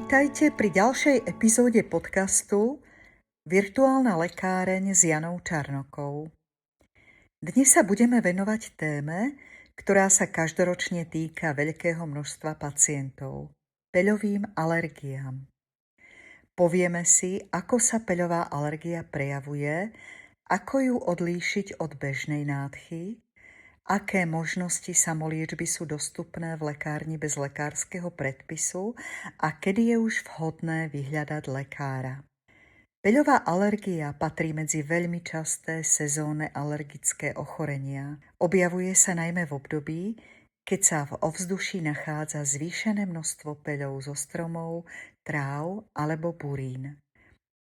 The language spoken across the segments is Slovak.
Vitajte pri ďalšej epizóde podcastu Virtuálna lekáreň s Janou Čarnokou. Dnes sa budeme venovať téme, ktorá sa každoročne týka veľkého množstva pacientov – peľovým alergiám. Povieme si, ako sa peľová alergia prejavuje, ako ju odlíšiť od bežnej nádchy, aké možnosti samoliečby sú dostupné v lekárni bez lekárskeho predpisu a kedy je už vhodné vyhľadať lekára. Peľová alergia patrí medzi veľmi časté sezónne alergické ochorenia. Objavuje sa najmä v období, keď sa v ovzduší nachádza zvýšené množstvo peľov zo stromov, tráv alebo burín.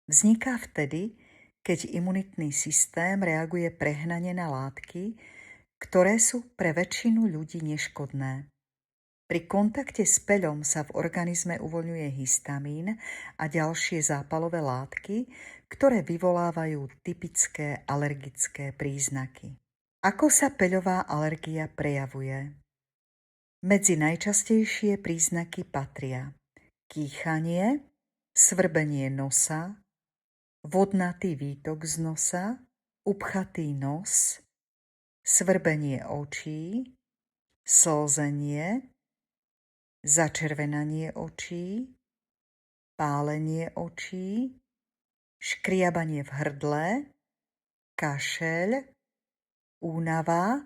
Vzniká vtedy, keď imunitný systém reaguje prehnane na látky, ktoré sú pre väčšinu ľudí neškodné. Pri kontakte s peľom sa v organizme uvoľňuje histamín a ďalšie zápalové látky, ktoré vyvolávajú typické alergické príznaky. Ako sa peľová alergia prejavuje? Medzi najčastejšie príznaky patria kýchanie, svrbenie nosa, vodnatý výtok z nosa, upchatý nos, svrbenie očí, slzenie, začervenanie očí, pálenie očí, škriabanie v hrdle, kašeľ, únava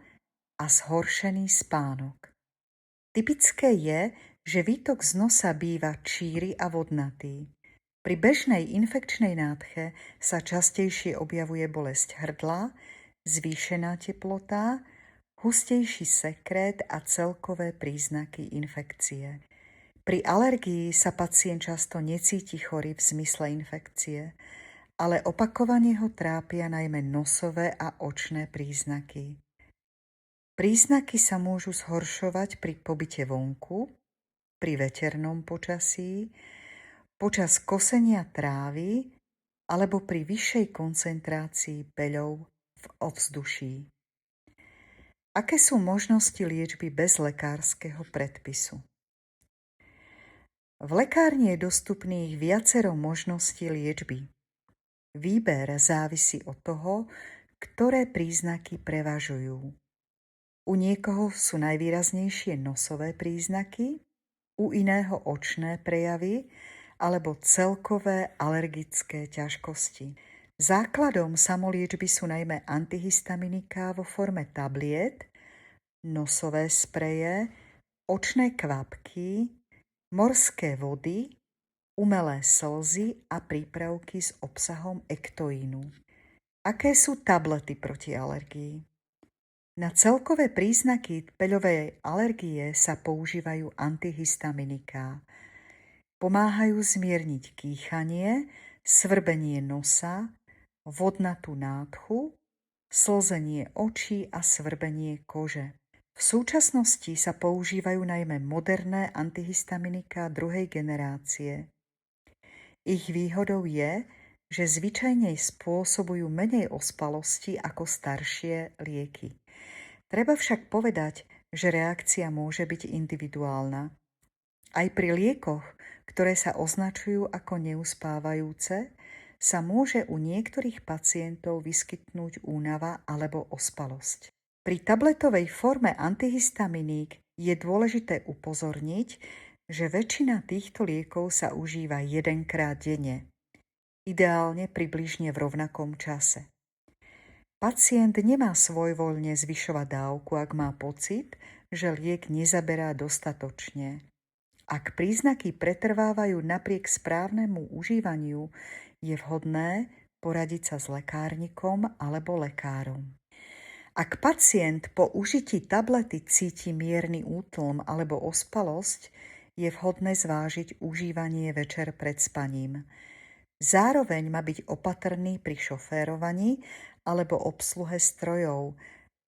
a zhoršený spánok. Typické je, že výtok z nosa býva číry a vodnatý. Pri bežnej infekčnej nádche sa častejšie objavuje bolesť hrdla, zvýšená teplota, hustejší sekrét a celkové príznaky infekcie. Pri alergii sa pacient často necíti chorý v zmysle infekcie, ale opakovane ho trápia najmä nosové a očné príznaky. Príznaky sa môžu zhoršovať pri pobyte vonku, pri veternom počasí, počas kosenia trávy alebo pri vyššej koncentrácii peľov v ovzduší. Aké sú možnosti liečby bez lekárskeho predpisu? V lekárni je dostupných viacero možností liečby. Výber závisí od toho, ktoré príznaky prevažujú. U niekoho sú najvýraznejšie nosové príznaky, u iného očné prejavy alebo celkové alergické ťažkosti. Základom samoliečby sú najmä antihistaminika vo forme tabliet, nosové spreje, očné kvapky, morské vody, umelé slzy a prípravky s obsahom ektoínu. Aké sú tablety proti alergii? Na celkové príznaky peľovej alergie sa používajú antihistaminika. Pomáhajú zmierniť kýchanie, svrbenie nosa, vodnatú nádchu, slzenie očí a svrbenie kože. V súčasnosti sa používajú najmä moderné antihistaminika druhej generácie. Ich výhodou je, že zvyčajne spôsobujú menej ospalosti ako staršie lieky. Treba však povedať, že reakcia môže byť individuálna. Aj pri liekoch, ktoré sa označujú ako neuspávajúce, sa môže u niektorých pacientov vyskytnúť únava alebo ospalosť. Pri tabletovej forme antihistaminík je dôležité upozorniť, že väčšina týchto liekov sa užíva jedenkrát denne, ideálne približne v rovnakom čase. Pacient nemá svojvoľne zvyšovať dávku, ak má pocit, že liek nezaberá dostatočne. Ak príznaky pretrvávajú napriek správnemu užívaniu, je vhodné poradiť sa s lekárnikom alebo lekárom. Ak pacient po užití tablety cíti mierny útlm alebo ospalosť, je vhodné zvážiť užívanie večer pred spaním. Zároveň má byť opatrný pri šoférovaní alebo obsluhe strojov,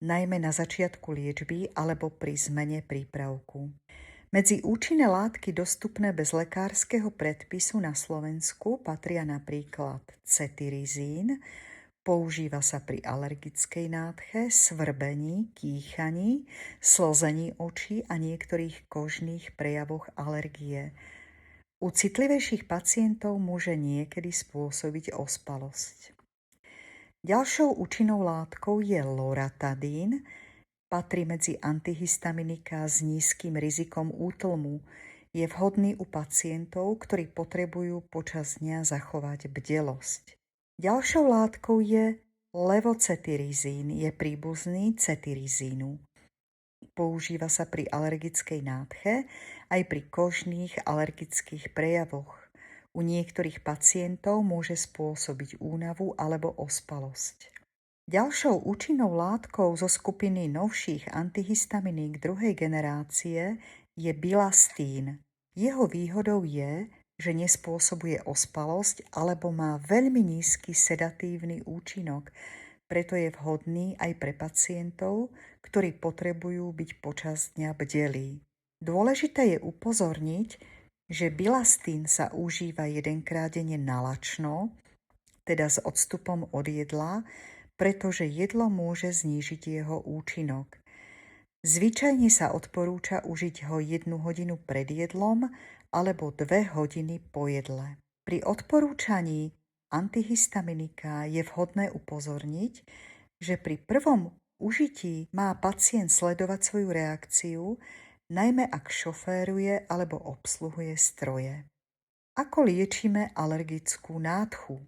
najmä na začiatku liečby alebo pri zmene prípravku. Medzi účinné látky dostupné bez lekárskeho predpisu na Slovensku patria napríklad cetirizín, používa sa pri alergickej nádche, svrbení, kýchaní, slzení očí a niektorých kožných prejavoch alergie. U citlivejších pacientov môže niekedy spôsobiť ospalosť. Ďalšou účinnou látkou je loratadín. Patrí medzi antihistaminika s nízkym rizikom útlmu. Je vhodný u pacientov, ktorí potrebujú počas dňa zachovať bdelosť. Ďalšou látkou je levocetyrizín. Je príbuzný cetirizínu. Používa sa pri alergickej nádche aj pri kožných alergických prejavoch. U niektorých pacientov môže spôsobiť únavu alebo ospalosť. Ďalšou účinnou látkou zo skupiny novších antihistaminík druhej generácie je bilastín. Jeho výhodou je, že nespôsobuje ospalosť alebo má veľmi nízky sedatívny účinok, preto je vhodný aj pre pacientov, ktorí potrebujú byť počas dňa bdelí. Dôležité je upozorniť, že bilastín sa užíva jedenkrát denne nalačno, teda s odstupom od jedla, pretože jedlo môže znížiť jeho účinok. Zvyčajne sa odporúča užiť ho 1 hodinu pred jedlom alebo 2 hodiny po jedle. Pri odporúčaní antihistaminika je vhodné upozorniť, že pri prvom užití má pacient sledovať svoju reakciu, najmä ak šoféruje alebo obsluhuje stroje. Ako liečíme alergickú nádchu?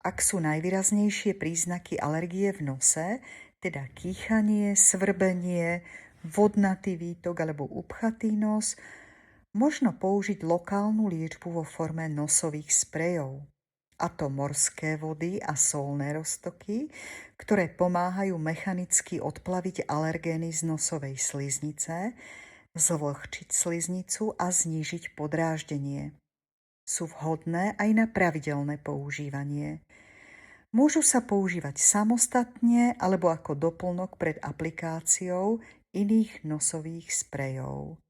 Ak sú najvýraznejšie príznaky alergie v nose, teda kýchanie, svrbenie, vodnatý výtok alebo upchatý nos, možno použiť lokálnu liečbu vo forme nosových sprejov. A to morské vody a solné roztoky, ktoré pomáhajú mechanicky odplaviť alergény z nosovej sliznice, zvlhčiť sliznicu a znížiť podráždenie. Sú vhodné aj na pravidelné používanie. Môžu sa používať samostatne alebo ako doplnok pred aplikáciou iných nosových sprejov.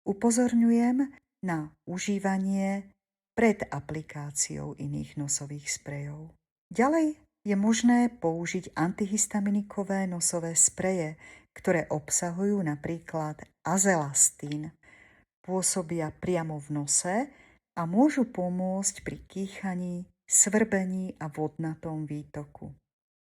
Upozorňujem na užívanie pred aplikáciou iných nosových sprejov. Ďalej je možné použiť antihistaminikové nosové spreje, ktoré obsahujú napríklad azelastín. Pôsobia priamo v nose a môžu pomôcť pri kýchaní, svrbení a vodnatom výtoku.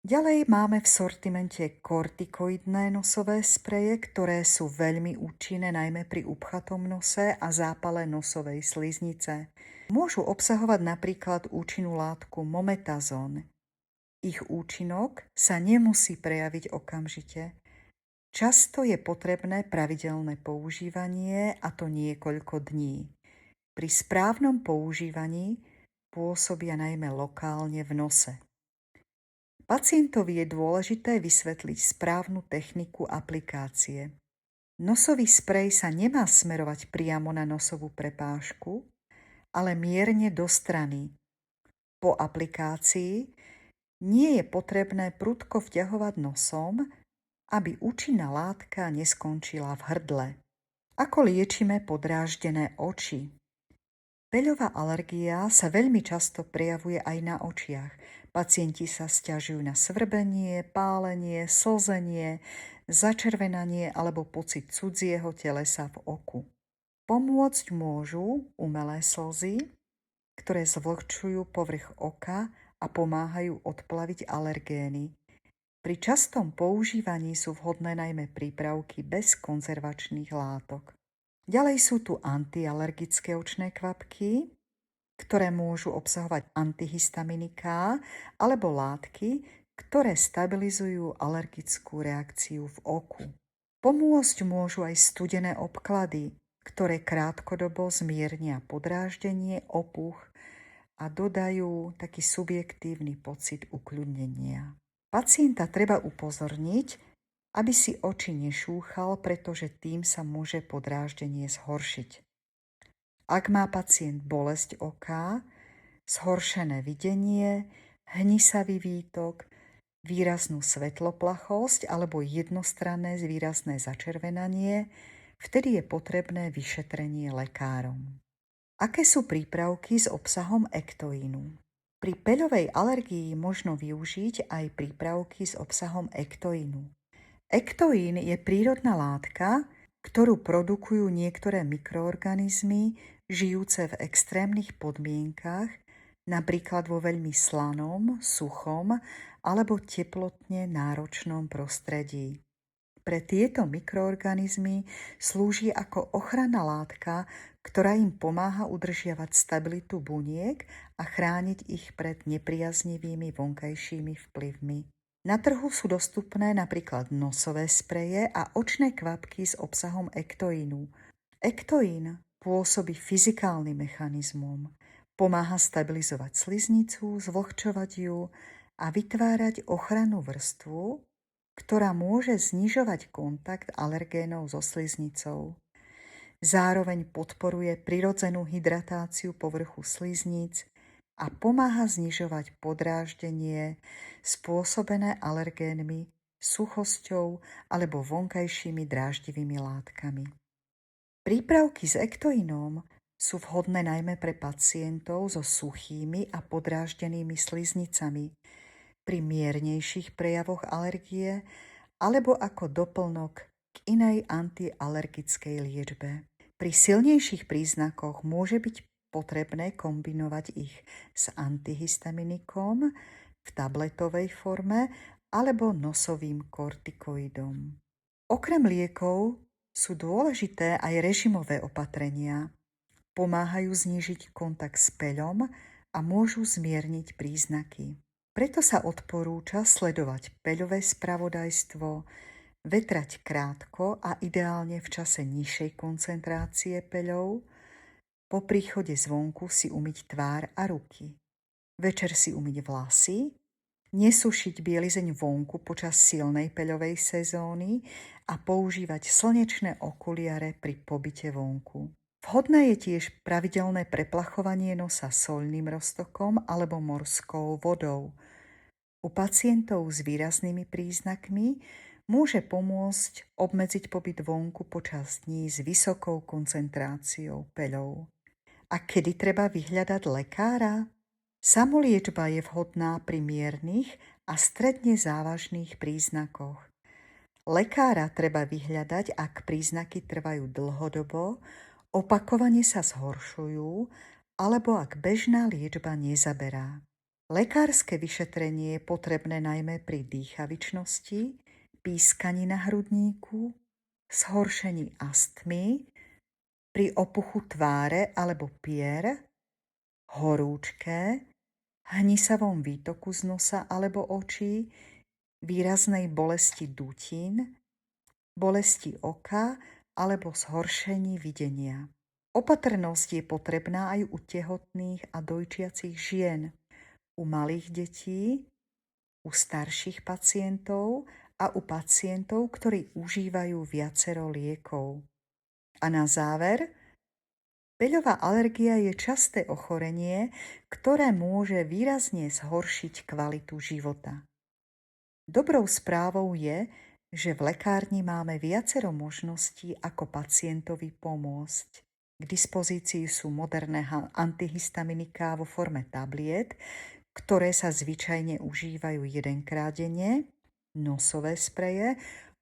Ďalej máme v sortimente kortikoidné nosové spreje, ktoré sú veľmi účinné najmä pri upchatom nose a zápale nosovej sliznice. Môžu obsahovať napríklad účinnú látku mometazón. Ich účinok sa nemusí prejaviť okamžite. Často je potrebné pravidelné používanie, a to niekoľko dní. Pri správnom používaní pôsobia najmä lokálne v nose. Pacientovi je dôležité vysvetliť správnu techniku aplikácie. Nosový sprej sa nemá smerovať priamo na nosovú prepážku, ale mierne do strany. Po aplikácii nie je potrebné prudko vťahovať nosom, aby účinná látka neskončila v hrdle. Ako liečíme podráždené oči? Peľová alergia sa veľmi často prejavuje aj na očiach. Pacienti sa sťažujú na svrbenie, pálenie, slzenie, začervenanie alebo pocit cudzieho telesa v oku. Pomôcť môžu umelé slzy, ktoré zvlhčujú povrch oka a pomáhajú odplaviť alergény. Pri častom používaní sú vhodné najmä prípravky bez konzervačných látok. Ďalej sú tu antialergické očné kvapky, ktoré môžu obsahovať antihistaminika alebo látky, ktoré stabilizujú alergickú reakciu v oku. Pomôcť môžu aj studené obklady, ktoré krátkodobo zmiernia podráždenie, opuch a dodajú taký subjektívny pocit ukľudnenia. Pacienta treba upozorniť, aby si oči nešúchal, pretože tým sa môže podráždenie zhoršiť. Ak má pacient bolesť oka, zhoršené videnie, hnisavý výtok, výraznú svetloplachosť alebo jednostranné výrazné začervenanie, vtedy je potrebné vyšetrenie lekárom. Aké sú prípravky s obsahom ektoínu? Pri peľovej alergii možno využiť aj prípravky s obsahom ektoínu. Ektoín je prírodná látka, ktorú produkujú niektoré mikroorganizmy žijúce v extrémnych podmienkach, napríklad vo veľmi slanom, suchom alebo teplotne náročnom prostredí. Pre tieto mikroorganizmy slúži ako ochranná látka, ktorá im pomáha udržiavať stabilitu buniek a chrániť ich pred nepriaznivými vonkajšími vplyvmi. Na trhu sú dostupné napríklad nosové spreje a očné kvapky s obsahom ektoínu. Ektoín pôsobí fyzikálnym mechanizmom, pomáha stabilizovať sliznicu, zvlhčovať ju a vytvárať ochrannú vrstvu, ktorá môže znižovať kontakt alergénov so sliznicou. Zároveň podporuje prirodzenú hydratáciu povrchu sliznic a pomáha znižovať podráždenie spôsobené alergénmi, suchosťou alebo vonkajšími dráždivými látkami. Prípravky s ektoínom sú vhodné najmä pre pacientov so suchými a podráždenými sliznicami, pri miernejších prejavoch alergie alebo ako doplnok k inej antialergickej liečbe. Pri silnejších príznakoch môže byť potrebné kombinovať ich s antihistaminikom v tabletovej forme alebo nosovým kortikoidom. Okrem liekov sú dôležité aj režimové opatrenia. Pomáhajú znížiť kontakt s peľom a môžu zmierniť príznaky. Preto sa odporúča sledovať peľové spravodajstvo, vetrať krátko a ideálne v čase nižšej koncentrácie peľov, po príchode zvonku si umyť tvár a ruky, večer si umyť vlasy, nesušiť bielizeň vonku počas silnej peľovej sezóny a používať slnečné okuliare pri pobyte vonku. Vhodné je tiež pravidelné preplachovanie nosa soľným roztokom alebo morskou vodou. U pacientov s výraznými príznakmi môže pomôcť obmedziť pobyt vonku počas dní s vysokou koncentráciou peľov. A kedy treba vyhľadať lekára? Samoliečba je vhodná pri miernych a stredne závažných príznakoch. Lekára treba vyhľadať, ak príznaky trvajú dlhodobo, opakovane sa zhoršujú alebo ak bežná liečba nezaberá. Lekárske vyšetrenie je potrebné najmä pri dýchavičnosti, pískaní na hrudníku, zhoršení astmy, pri opuchu tváre alebo pier, horúčke, hnisavom výtoku z nosa alebo očí, výraznej bolesti dutín, bolesti oka alebo zhoršení videnia. Opatrnosť je potrebná aj u tehotných a dojčiacich žien, u malých detí, u starších pacientov a u pacientov, ktorí užívajú viacero liekov. A na záver, peľová alergia je časté ochorenie, ktoré môže výrazne zhoršiť kvalitu života. Dobrou správou je, že v lekárni máme viacero možností, ako pacientovi pomôcť. K dispozícii sú moderné antihistaminika vo forme tabliet, ktoré sa zvyčajne užívajú jedenkrát denne, nosové spreje,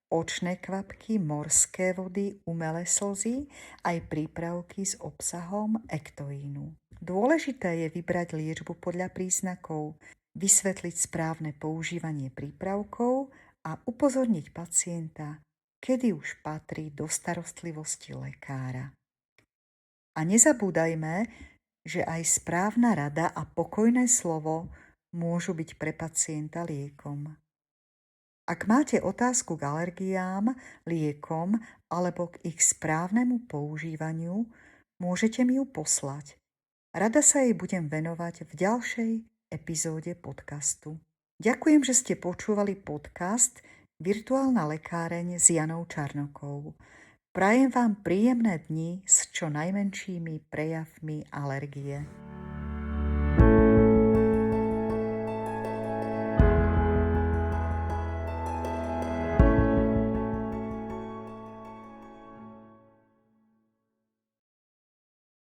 očné kvapky, morské vody, umelé slzy, aj prípravky s obsahom ektoínu. Dôležité je vybrať liečbu podľa príznakov, vysvetliť správne používanie prípravkov a upozorniť pacienta, kedy už patrí do starostlivosti lekára. A nezabúdajme, že aj správna rada a pokojné slovo môžu byť pre pacienta liekom. Ak máte otázku k alergiám, liekom alebo k ich správnemu používaniu, môžete mi ju poslať. Rada sa jej budem venovať v ďalšej epizóde podcastu. Ďakujem, že ste počúvali podcast Virtuálna lekáreň s Janou Čarnokou. Prajem vám príjemné dni s čo najmenšími prejavmi alergie.